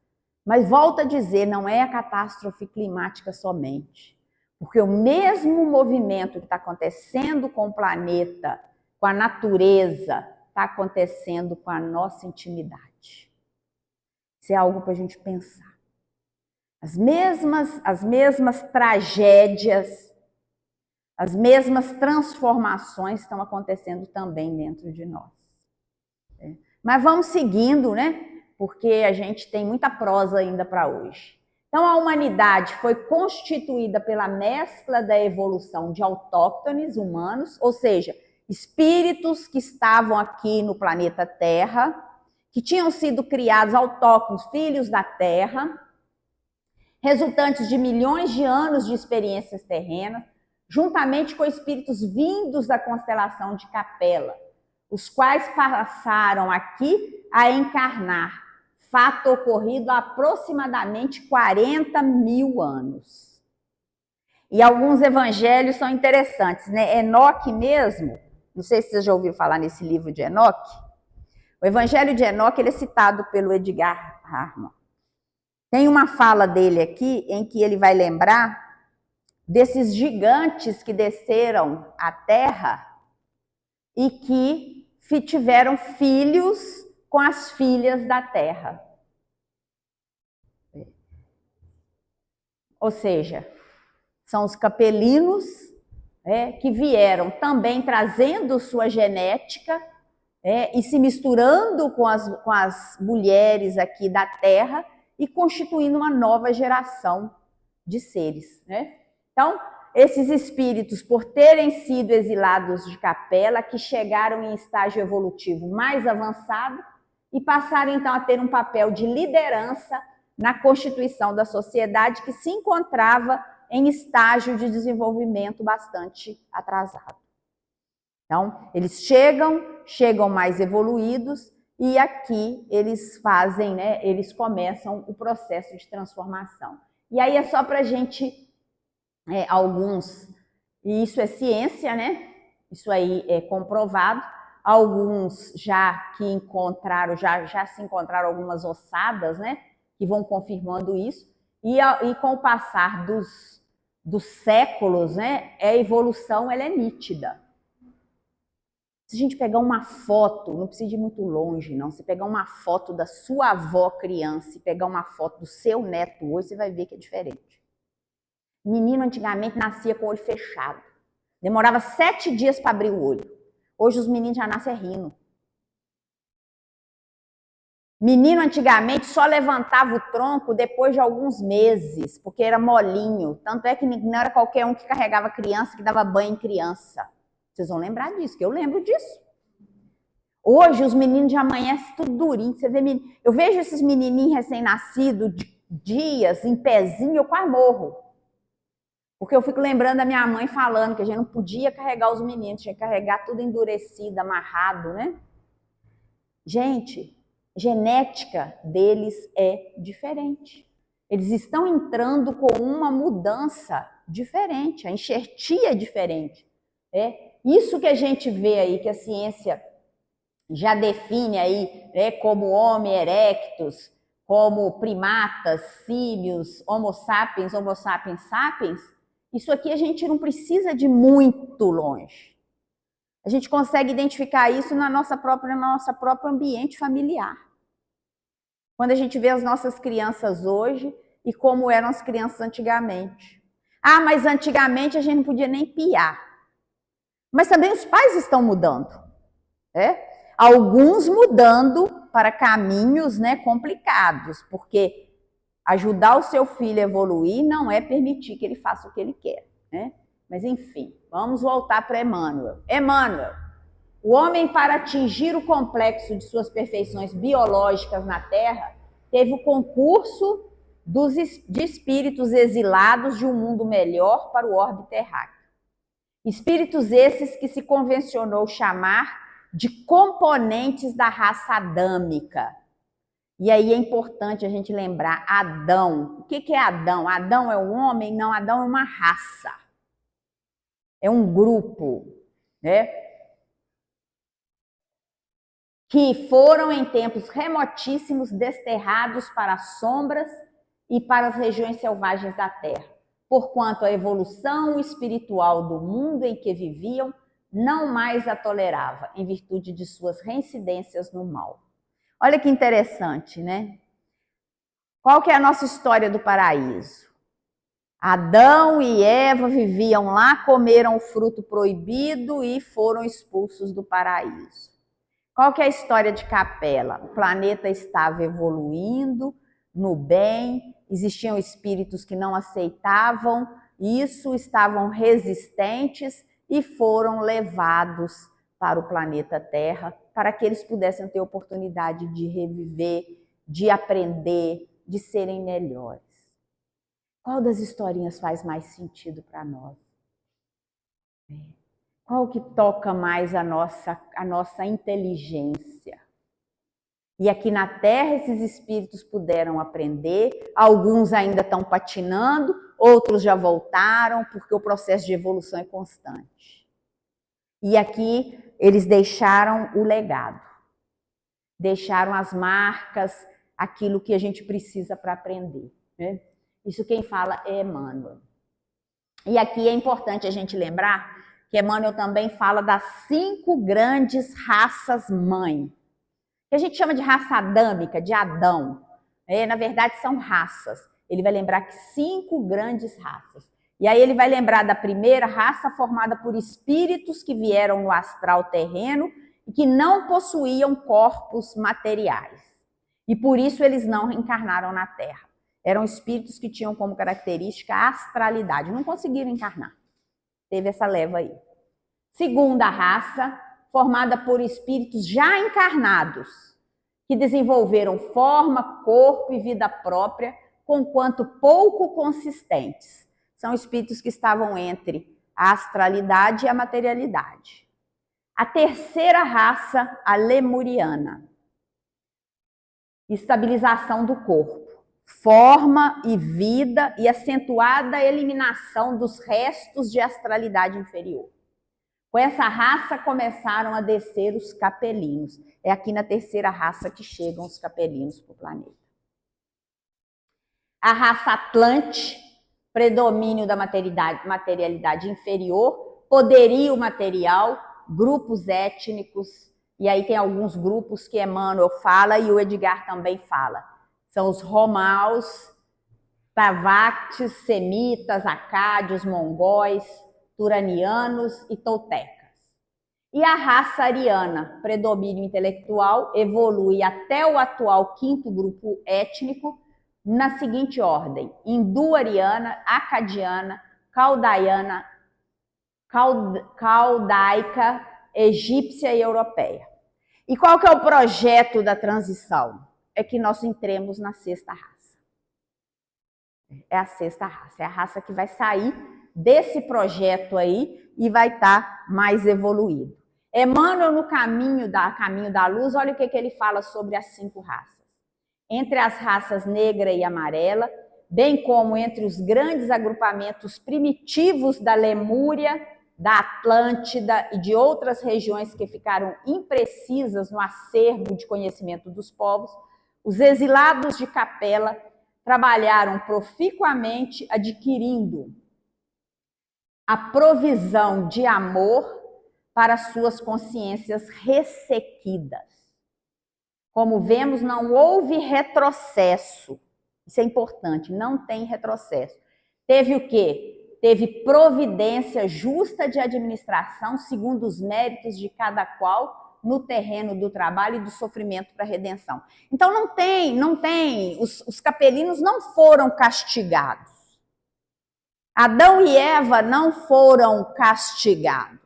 [SPEAKER 1] mas volto a dizer, não é a catástrofe climática somente. Porque o mesmo movimento que está acontecendo com o planeta, com a natureza, está acontecendo com a nossa intimidade. Isso é algo para a gente pensar. As mesmas tragédias, as mesmas transformações estão acontecendo também dentro de nós. Mas vamos seguindo, né? Porque a gente tem muita prosa ainda para hoje. Então, a humanidade foi constituída pela mescla da evolução de autóctones humanos, ou seja, espíritos que estavam aqui no planeta Terra, que tinham sido criados autóctones, filhos da Terra, resultantes de milhões de anos de experiências terrenas, juntamente com espíritos vindos da constelação de Capela, os quais passaram aqui a encarnar, fato ocorrido há aproximadamente 40 mil anos. E alguns evangelhos são interessantes, né? Enoque mesmo, não sei se vocês já ouviram falar nesse livro de Enoque, o evangelho de Enoque ele é citado pelo Edgar Harmond. Tem uma fala dele aqui em que ele vai lembrar desses gigantes que desceram à terra e que tiveram filhos com as filhas da terra. Ou seja, são os capelinos que vieram também trazendo sua genética e se misturando com as mulheres aqui da terra e constituindo uma nova geração de seres, né? Então, esses espíritos, por terem sido exilados de capela, que chegaram em estágio evolutivo mais avançado e passaram então a ter um papel de liderança na constituição da sociedade que se encontrava em estágio de desenvolvimento bastante atrasado. Então, eles chegam mais evoluídos e aqui eles fazem, né, eles começam o processo de transformação. E aí é só para a gente, alguns, e isso é ciência, né? Isso aí é comprovado. Alguns já que encontraram, já se encontraram algumas ossadas, né? Que vão confirmando isso. E com o passar dos séculos, né? A evolução ela é nítida. Se a gente pegar uma foto, não precisa ir muito longe, não. Se pegar uma foto da sua avó criança e pegar uma foto do seu neto hoje, você vai ver que é diferente. Menino antigamente nascia com o olho fechado. Demorava 7 dias para abrir o olho. Hoje os meninos já nascem rindo. Menino antigamente só levantava o tronco depois de alguns meses, porque era molinho. Tanto é que não era qualquer um que carregava criança, que dava banho em criança. Vocês vão lembrar disso, que eu lembro disso. Hoje os meninos já amanhecem tudo durinho. Você vê, eu vejo esses menininhos recém-nascidos de dias, em pezinho, eu quase morro. Porque eu fico lembrando da minha mãe falando que a gente não podia carregar os meninos, tinha que carregar tudo endurecido, amarrado, né? Gente, a genética deles é diferente. Eles estão entrando com uma mudança diferente, a enxertia é diferente. Isso que a gente vê aí, que a ciência já define aí, né, como Homo erectus, como primatas, símios, Homo sapiens sapiens, isso aqui a gente não precisa de muito longe. A gente consegue identificar isso no nosso próprio ambiente familiar. Quando a gente vê as nossas crianças hoje e como eram as crianças antigamente. Ah, mas antigamente a gente não podia nem piar. Mas também os pais estão mudando. Alguns mudando para caminhos, né, complicados, porque ajudar o seu filho a evoluir não é permitir que ele faça o que ele quer, né? Mas enfim, vamos voltar para Emmanuel. Emmanuel, o homem, para atingir o complexo de suas perfeições biológicas na Terra, teve o concurso de espíritos exilados de um mundo melhor para o orbe terráqueo. Espíritos esses que se convencionou chamar de componentes da raça adâmica. E aí é importante a gente lembrar Adão. O que é Adão? Adão é um homem? Não, Adão é uma raça. É um grupo, né? Que foram em tempos remotíssimos desterrados para as sombras e para as regiões selvagens da terra, porquanto a evolução espiritual do mundo em que viviam não mais a tolerava, em virtude de suas reincidências no mal. Olha que interessante, né? Qual que é a nossa história do paraíso? Adão e Eva viviam lá, comeram o fruto proibido e foram expulsos do paraíso. Qual que é a história de Capela? O planeta estava evoluindo no bem, existiam espíritos que não aceitavam isso, estavam resistentes e foram levados para o planeta Terra para que eles pudessem ter oportunidade de reviver, de aprender, de serem melhores. Qual das historinhas faz mais sentido para nós? Qual que toca mais a nossa inteligência? E aqui na Terra esses espíritos puderam aprender, alguns ainda estão patinando, outros já voltaram, porque o processo de evolução é constante. E aqui eles deixaram o legado, deixaram as marcas, aquilo que a gente precisa para aprender, né? Isso quem fala é Emmanuel. E aqui é importante a gente lembrar que Emmanuel também fala das 5 grandes raças-mãe, que a gente chama de raça adâmica, de Adão. Na verdade, são raças. Ele vai lembrar que 5 grandes raças. E aí ele vai lembrar da primeira raça formada por espíritos que vieram no astral terreno e que não possuíam corpos materiais. E por isso eles não reencarnaram na Terra. Eram espíritos que tinham como característica a astralidade, não conseguiram encarnar. Teve essa leva aí. Segunda raça, formada por espíritos já encarnados, que desenvolveram forma, corpo e vida própria, conquanto pouco consistentes. São espíritos que estavam entre a astralidade e a materialidade. A terceira raça, a lemuriana. Estabilização do corpo, forma e vida e acentuada eliminação dos restos de astralidade inferior. Com essa raça começaram a descer os capelinos. É aqui na terceira raça que chegam os capelinos para o planeta. A raça Atlante, predomínio da materialidade inferior, poderio material, grupos étnicos, e aí tem alguns grupos que Emmanuel fala e o Edgar também fala. São os romaus, Tavactes, semitas, acádios, mongóis, turanianos e toltecas. E a raça ariana, predomínio intelectual, evolui até o atual quinto grupo étnico, na seguinte ordem: hindu-ariana, acadiana, caldaica, egípcia e europeia. E qual que é o projeto da transição? É que nós entremos na sexta raça. É a sexta raça, é a raça que vai sair desse projeto aí e vai estar mais evoluído. Emmanuel, no caminho da luz, olha o que ele fala sobre as 5 raças. Entre as raças negra e amarela, bem como entre os grandes agrupamentos primitivos da Lemúria, da Atlântida e de outras regiões que ficaram imprecisas no acervo de conhecimento dos povos, os exilados de Capela trabalharam proficuamente adquirindo a provisão de amor para suas consciências ressequidas. Como vemos, não houve retrocesso. Isso é importante, não tem retrocesso. Teve o quê? Teve providência justa de administração, segundo os méritos de cada qual, no terreno do trabalho e do sofrimento para a redenção. Então não tem, os capelinos não foram castigados. Adão e Eva não foram castigados.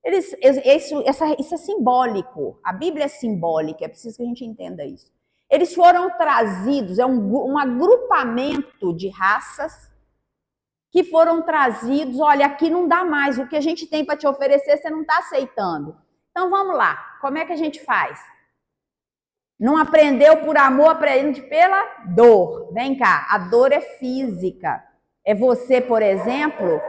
[SPEAKER 1] Isso é simbólico, a Bíblia é simbólica, é preciso que a gente entenda isso. Eles foram trazidos, é um agrupamento de raças que foram trazidos, olha, aqui não dá mais, o que a gente tem para te oferecer você não está aceitando. Então vamos lá, como é que a gente faz? Não aprendeu por amor, aprende pela dor. Vem cá, a dor é física. É você, por exemplo,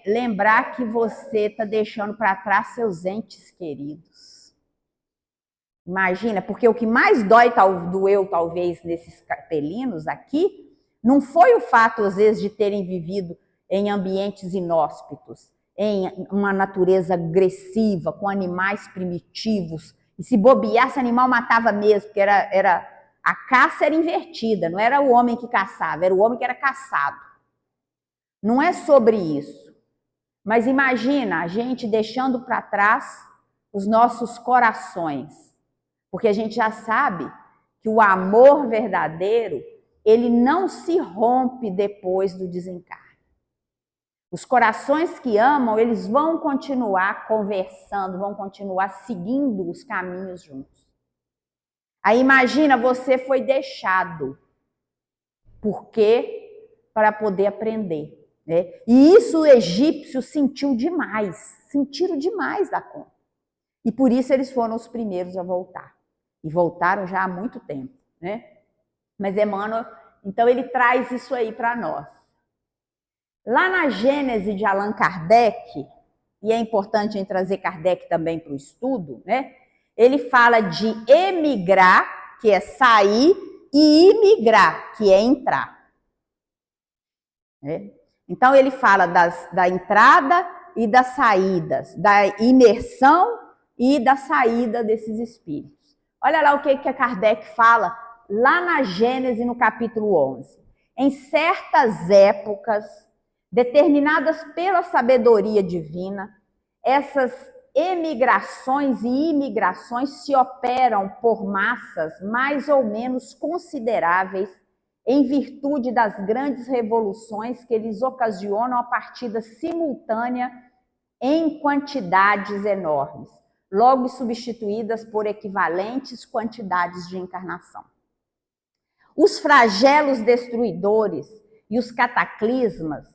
[SPEAKER 1] lembrar que você está deixando para trás seus entes queridos. Imagina, porque o que mais doeu talvez nesses capelinos aqui, não foi o fato, às vezes, de terem vivido em ambientes inóspitos, em uma natureza agressiva, com animais primitivos, e se bobeasse, animal matava mesmo, porque a caça era invertida, não era o homem que caçava, era o homem que era caçado. Não é sobre isso. Mas imagina a gente deixando para trás os nossos corações, porque a gente já sabe que o amor verdadeiro, ele não se rompe depois do desencarne. Os corações que amam, eles vão continuar conversando, vão continuar seguindo os caminhos juntos. Aí imagina, você foi deixado. Por quê? Para poder aprender. Né? E isso o egípcio sentiram demais da conta. E por isso eles foram os primeiros a voltar. E voltaram já há muito tempo. Né? Mas Emmanuel, então ele traz isso aí para nós. Lá na Gênese de Allan Kardec, e é importante a gente trazer Kardec também para o estudo, né? Ele fala de emigrar, que é sair, e imigrar, que é entrar. Né? Então ele fala da entrada e das saídas, da imersão e da saída desses espíritos. Olha lá o que Kardec fala lá na Gênese, no capítulo 11. Em certas épocas, determinadas pela sabedoria divina, essas emigrações e imigrações se operam por massas mais ou menos consideráveis em virtude das grandes revoluções que eles ocasionam a partida simultânea em quantidades enormes, logo substituídas por equivalentes quantidades de encarnação. Os flagelos destruidores e os cataclismos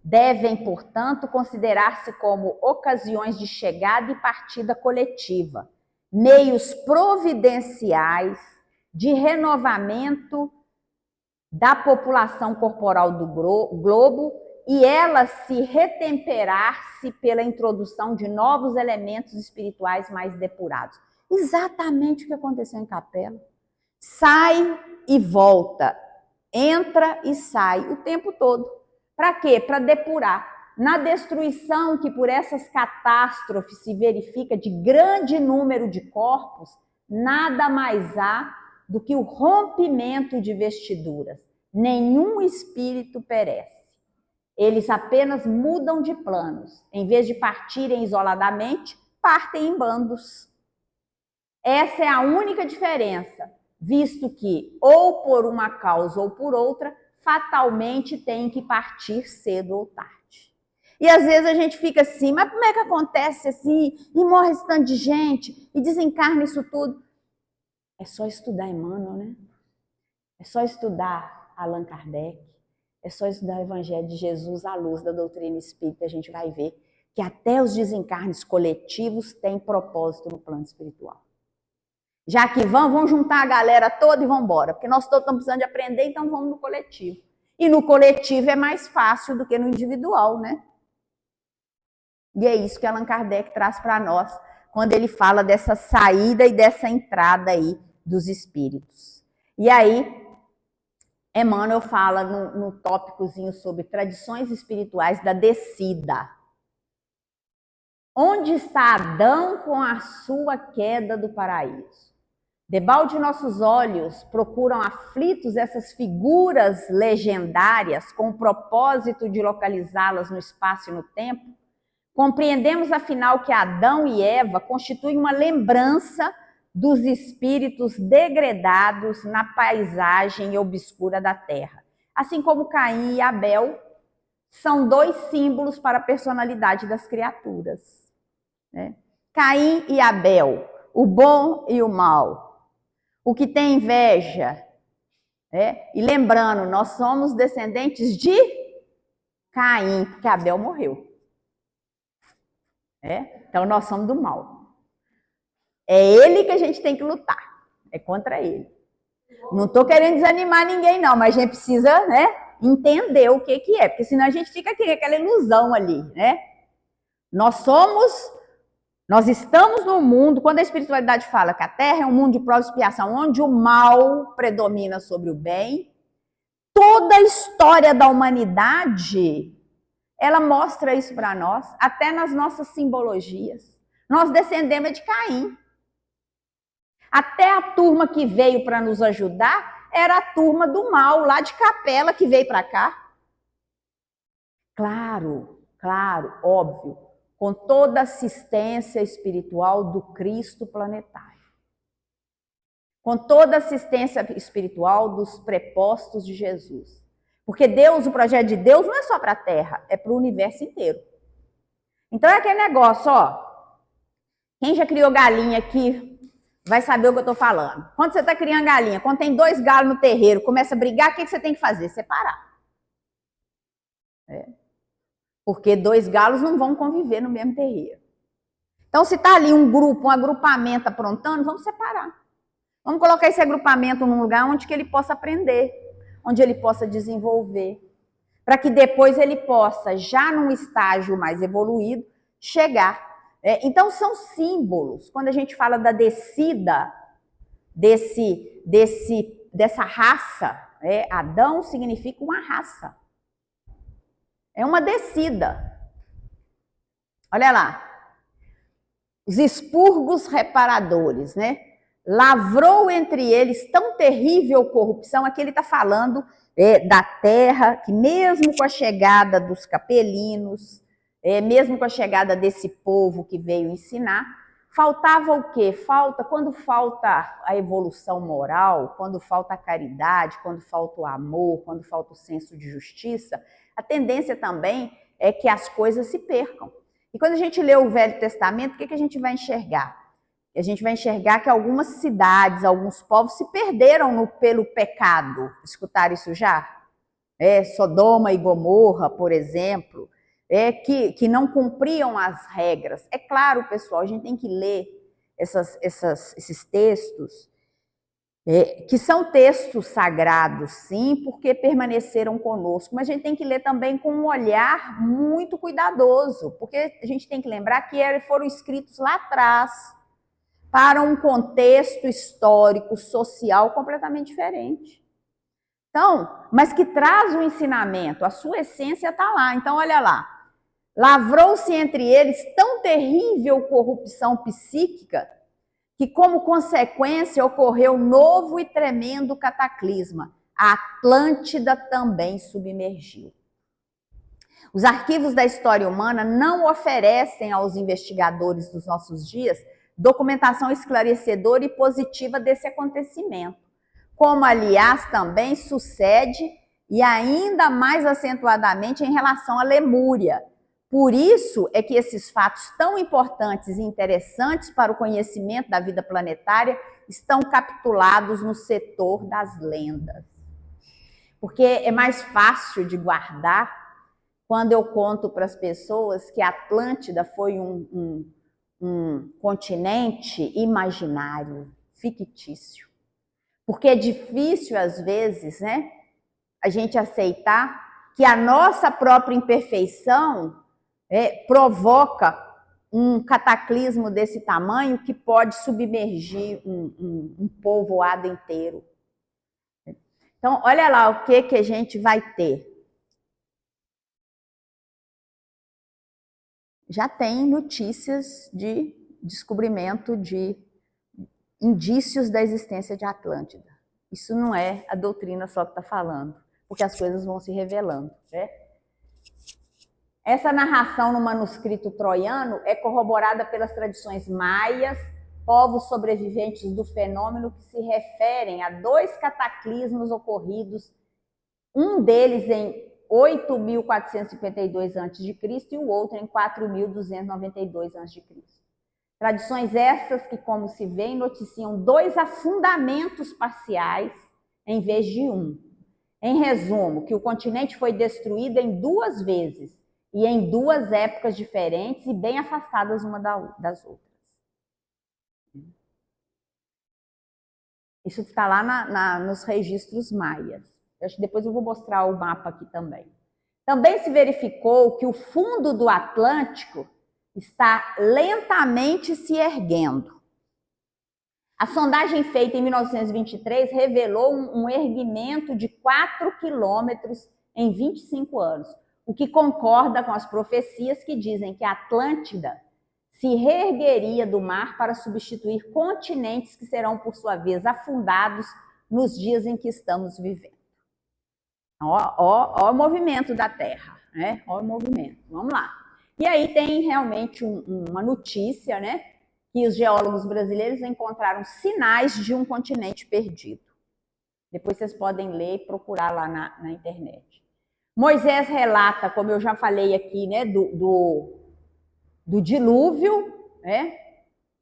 [SPEAKER 1] devem, portanto, considerar-se como ocasiões de chegada e partida coletiva, meios providenciais de renovamento da população corporal do globo e ela se retemperar-se pela introdução de novos elementos espirituais mais depurados. Exatamente o que aconteceu em Capela. Sai e volta, entra e sai o tempo todo. Para quê? Para depurar. Na destruição que por essas catástrofes se verifica de grande número de corpos, nada mais há do que o rompimento de vestiduras. Nenhum espírito perece. Eles apenas mudam de planos. Em vez de partirem isoladamente, partem em bandos. Essa é a única diferença, visto que, ou por uma causa ou por outra, fatalmente têm que partir cedo ou tarde. E às vezes a gente fica assim, mas como é que acontece assim? E morre esse tanto de gente, e desencarna isso tudo. É só estudar Emmanuel, né? É só estudar Allan Kardec, é só estudar o Evangelho de Jesus à luz da doutrina espírita, a gente vai ver que até os desencarnes coletivos têm propósito no plano espiritual. Já que vamos juntar a galera toda e vamos embora, porque nós todos estamos precisando de aprender, então vamos no coletivo. E no coletivo é mais fácil do que no individual, né? E é isso que Allan Kardec traz para nós, quando ele fala dessa saída e dessa entrada aí dos espíritos. E aí, Emmanuel fala no tópicozinho sobre tradições espirituais da descida. Onde está Adão com a sua queda do paraíso? Debalde nossos olhos procuram aflitos essas figuras legendárias com o propósito de localizá-las no espaço e no tempo. Compreendemos, afinal, que Adão e Eva constituem uma lembrança dos espíritos degredados na paisagem obscura da Terra. Assim como Caim e Abel são dois símbolos para a personalidade das criaturas. Né? Caim e Abel, o bom e o mal, o que tem inveja. E lembrando, nós somos descendentes de Caim, porque Abel morreu. Então nós somos do mal. É ele que a gente tem que lutar. É contra ele. Não estou querendo desanimar ninguém, não, mas a gente precisa, entender o que é, porque senão a gente fica aqui com aquela ilusão ali, né? Nós estamos no mundo, quando a espiritualidade fala que a Terra é um mundo de prova e expiação, onde o mal predomina sobre o bem, toda a história da humanidade, ela mostra isso para nós, até nas nossas simbologias. Nós descendemos de Caim. Até a turma que veio para nos ajudar era a turma do mal, lá de Capela, que veio para cá. Claro, óbvio, com toda a assistência espiritual do Cristo planetário. Com toda a assistência espiritual dos prepostos de Jesus. Porque Deus, o projeto de Deus não é só para a Terra, é para o universo inteiro. Então é aquele negócio, quem já criou galinha aqui vai saber o que eu estou falando. Quando você está criando galinha, quando tem 2 galos no terreiro, começa a brigar, o que você tem que fazer? Separar. Porque 2 galos não vão conviver no mesmo terreiro. Então, se está ali um grupo, um agrupamento aprontando, vamos separar. Vamos colocar esse agrupamento num lugar onde que ele possa aprender, onde ele possa desenvolver, para que depois ele possa, já num estágio mais evoluído, chegar. Então, são símbolos. Quando a gente fala da descida dessa raça, Adão significa uma raça. É uma descida. Olha lá. Os expurgos reparadores, Lavrou entre eles tão terrível corrupção, aqui ele está falando da terra, que mesmo com a chegada dos capelinos, mesmo com a chegada desse povo que veio ensinar, Faltava o quê? Quando falta a evolução moral, quando falta a caridade, quando falta o amor, quando falta o senso de justiça, a tendência também é que as coisas se percam. E quando a gente lê o Velho Testamento, o que a gente vai enxergar? A gente vai enxergar que algumas cidades, alguns povos se perderam pelo pecado. Escutaram isso já? Sodoma e Gomorra, por exemplo, que não cumpriam as regras. É claro, pessoal, a gente tem que ler esses textos, que são textos sagrados, sim, porque permaneceram conosco, mas a gente tem que ler também com um olhar muito cuidadoso, porque a gente tem que lembrar que foram escritos lá atrás, para um contexto histórico, social completamente diferente. Então, mas que traz um ensinamento, a sua essência está lá. Então, olha lá. Lavrou-se entre eles tão terrível corrupção psíquica que, como consequência, ocorreu novo e tremendo cataclisma. A Atlântida também submergiu. Os arquivos da história humana não oferecem aos investigadores dos nossos dias documentação esclarecedora e positiva desse acontecimento, como, aliás, também sucede, e ainda mais acentuadamente, em relação à Lemúria. Por isso é que esses fatos tão importantes e interessantes para o conhecimento da vida planetária estão capitulados no setor das lendas. Porque é mais fácil de guardar quando eu conto para as pessoas que a Atlântida foi um continente imaginário, fictício. Porque é difícil, às vezes, né, a gente aceitar que a nossa própria imperfeição provoca um cataclismo desse tamanho que pode submergir um povoado inteiro. Então, olha lá o que a gente vai ter. Já tem notícias de descobrimento de indícios da existência de Atlântida. Isso não é a doutrina só que está falando, porque as coisas vão se revelando, né? Essa narração no manuscrito troiano é corroborada pelas tradições maias, povos sobreviventes do fenômeno, que se referem a 2 cataclismos ocorridos, um deles em 8.452 a.C. e o outro em 4.292 a.C. Tradições essas que, como se vê, noticiam 2 afundamentos parciais em vez de um. Em resumo, que o continente foi destruído em 2 vezes e em 2 épocas diferentes e bem afastadas uma das outras. Isso está lá nos registros maias. Depois eu vou mostrar o mapa aqui também. Também se verificou que o fundo do Atlântico está lentamente se erguendo. A sondagem feita em 1923 revelou um erguimento de 4 quilômetros em 25 anos, o que concorda com as profecias que dizem que a Atlântida se reergueria do mar para substituir continentes que serão, por sua vez, afundados nos dias em que estamos vivendo. Ó o movimento da Terra, né? Ó o movimento. Vamos lá. E aí tem realmente uma notícia, né? Que os geólogos brasileiros encontraram sinais de um continente perdido. Depois vocês podem ler e procurar lá na internet. Moisés relata, como eu já falei aqui, né? Do dilúvio, né?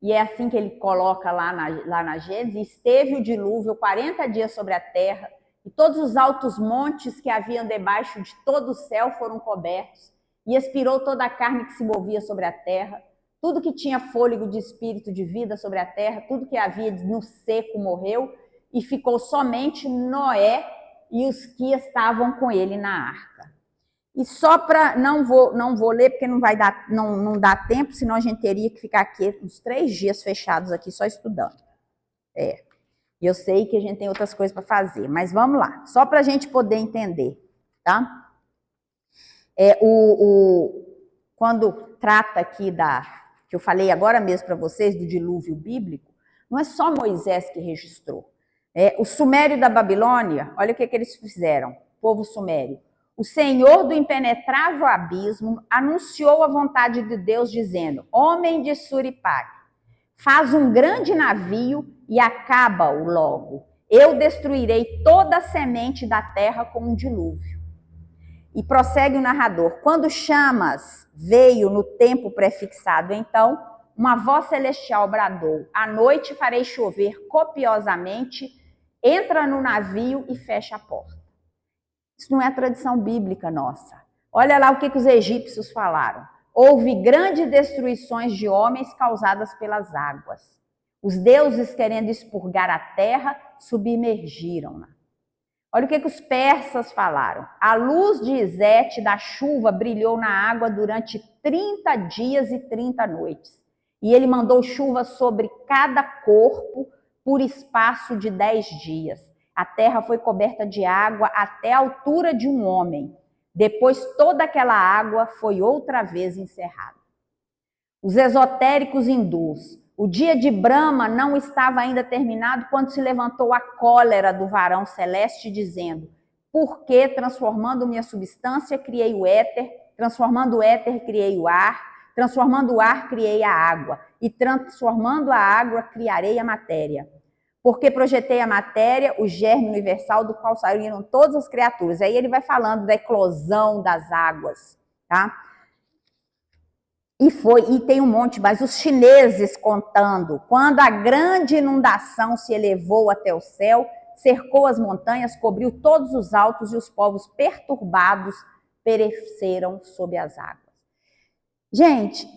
[SPEAKER 1] E é assim que ele coloca lá na Gênesis: esteve o dilúvio 40 dias sobre a terra, e todos os altos montes que haviam debaixo de todo o céu foram cobertos, e expirou toda a carne que se movia sobre a terra, tudo que tinha fôlego de espírito de vida sobre a terra, tudo que havia no seco morreu, e ficou somente Noé e os que estavam com ele na arca. E só para não vou ler porque não dá tempo, senão a gente teria que ficar aqui uns 3 dias fechados aqui só estudando. E eu sei que a gente tem outras coisas para fazer, mas vamos lá, só para a gente poder entender, tá? Quando trata aqui que eu falei agora mesmo para vocês do dilúvio bíblico, não é só Moisés que registrou. O Sumério da Babilônia, olha o que eles fizeram, o povo sumério. O Senhor do impenetrável abismo anunciou a vontade de Deus, dizendo: homem de Suripag, Faz um grande navio e acaba-o logo. Eu destruirei toda a semente da terra com um dilúvio. E prossegue o narrador. Quando chamas veio no tempo prefixado, então, uma voz celestial bradou: à noite farei chover copiosamente, entra no navio e fecha a porta. Isso não é a tradição bíblica nossa. Olha lá o que os egípcios falaram. Houve grandes destruições de homens causadas pelas águas. Os deuses, querendo expurgar a terra, submergiram-na. Olha o que os persas falaram. A luz de Izete, da chuva, brilhou na água durante 30 dias e 30 noites. E ele mandou chuva sobre cada corpo por espaço de 10 dias. A terra foi coberta de água até a altura de um homem. Depois toda aquela água foi outra vez encerrada. Os esotéricos hindus. O dia de Brahma não estava ainda terminado quando se levantou a cólera do varão celeste, dizendo: por que, transformando minha substância, criei o éter, transformando o éter, criei o ar, transformando o ar, criei a água, e transformando a água, criarei a matéria. Porque projetei a matéria, o germe universal do qual saíram todas as criaturas. Aí ele vai falando da eclosão das águas, tá? E tem um monte, mas os chineses contando, quando a grande inundação se elevou até o céu, cercou as montanhas, cobriu todos os altos e os povos perturbados pereceram sob as águas. Gente,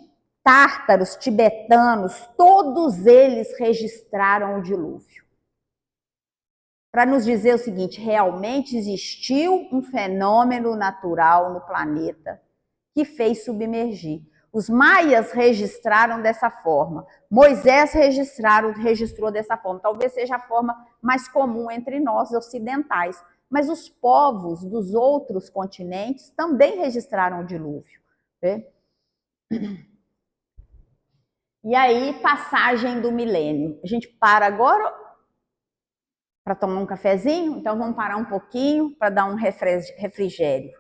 [SPEAKER 1] tártaros, tibetanos, todos eles registraram o dilúvio. Para nos dizer o seguinte, realmente existiu um fenômeno natural no planeta que fez submergir. Os maias registraram dessa forma. Moisés registrou dessa forma. Talvez seja a forma mais comum entre nós, ocidentais. Mas os povos dos outros continentes também registraram o dilúvio. Né? E aí, passagem do milênio. A gente para agora para tomar um cafezinho, então vamos parar um pouquinho para dar um refrigério.